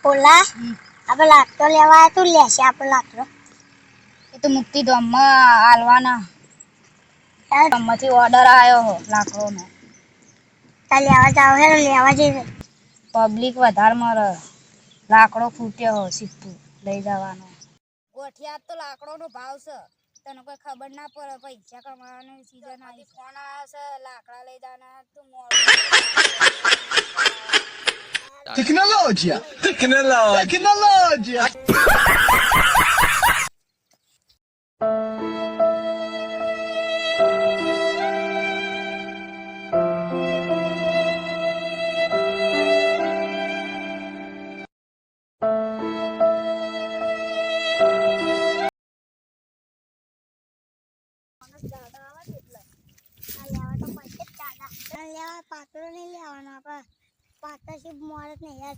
ઓલા આપણે લાકડો લેવા તું લેશે આપણે લાકડો એ તો મુક્તિ ધામમાં આલવાના ધામમાંથી ઓર્ડર આવ્યો હો લાકડોનો તા લેવા જાવ હે લેવા જઈએ પબ્લિક વધારે મરે લાકડો ફૂટ્યો હો સીધું લઈ જવાનો ગોઠિયા તો લાકડોનો ભાવ છે તને કોઈ ખબર ના પડે પૈસા કમાવાની સીઝન આવી ફોન આવ્યો છે લાકડા લઈ જવાના તું Tecnologia! Tecnologia! પાત્રો નહીં લેવાનો આપણે પાત્ર શિવ મોરત નહીં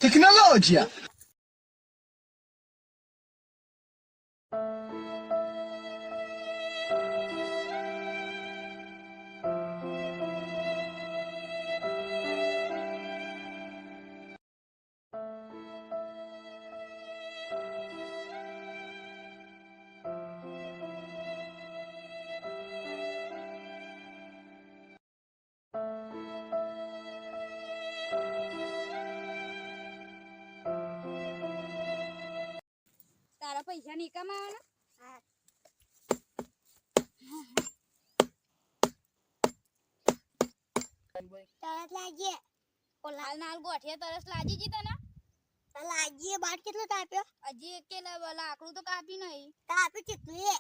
Tecnologia! તારા પૈસા નહીં કમાવાના તરત લાગીએ હાલ નાલ ગોઠિયા તરસ લાજી જી તને લાગીએ બાટ કેટલો તાપ્યો હજી એક કે લાકડું તો કાપી નહીં તાપ્યું કેટલી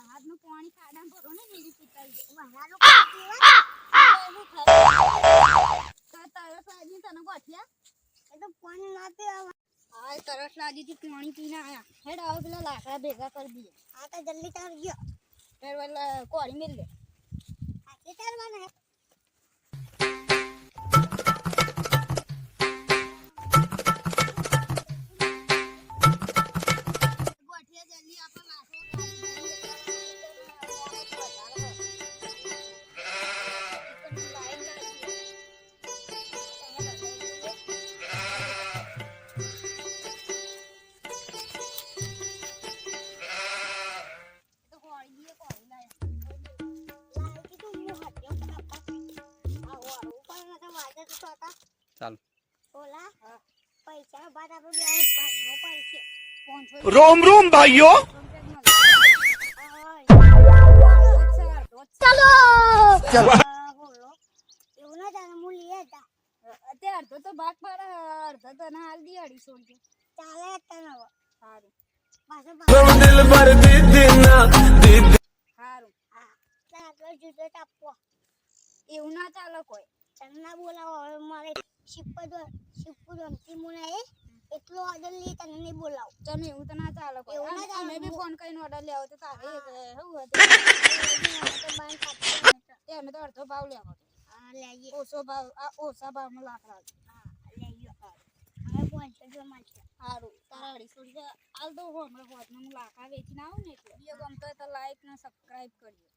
હાથનું પાણી ખાડા ભરો ને નીરી પીતાઈ તરસ લાજી તને ગોઠિયા એ તો પાણી ના પીવા હા તરસ લાજી થી પાણી પીને આયા હેડ આવો પેલા લાકડા ભેગા કરી દઈએ આ તો જલ્દી તાર ગયો હેડ વાલા કોળી મેલ લે આટલી તારવાના ગોઠિયા જલ્દી આપણે લાકડો ચાલો ઓલા પૈસા બાદ આપણે બે પડશે રોમ રોમ ભાઈઓ ચલો બોલો એવું ના ચાલે હું લઈ હતા અત્યારે અડધો તો ભાગ પડે અડધો તો ના હાલ દી 250 ચાલે તને સારું પાછો દિલ ભર દીદી સારું હા આગળ જુદો તાપવો એવું ના ચાલે કોઈ તને ના બોલાવો હવે મારે શિપુ રમતી મુના એટલો ઓર્ડર લઈ તને નહીં બોલાવો તમે એવું તો ના ચાલે કોઈ એવું ના ચાલે. અમે બી ફોન કરીને ઓર્ડર લેવો તો તારે શું હતું તો બાય કાપી અમે તો અડધો ભાવ લેવો હા લઈએ ઓછો ભાવ ઓછા ભાવમાં લાકડા હા લઈએ હવે 500 જો મળશે સારું તારા 250 રૂપિયા હાલ તો હમણાં હોતને હું લાકડા વેચીને આવું ને એટલે વિડીયો ગમતો હોય તો લાઈક ને સબસ્ક્રાઈબ કરજો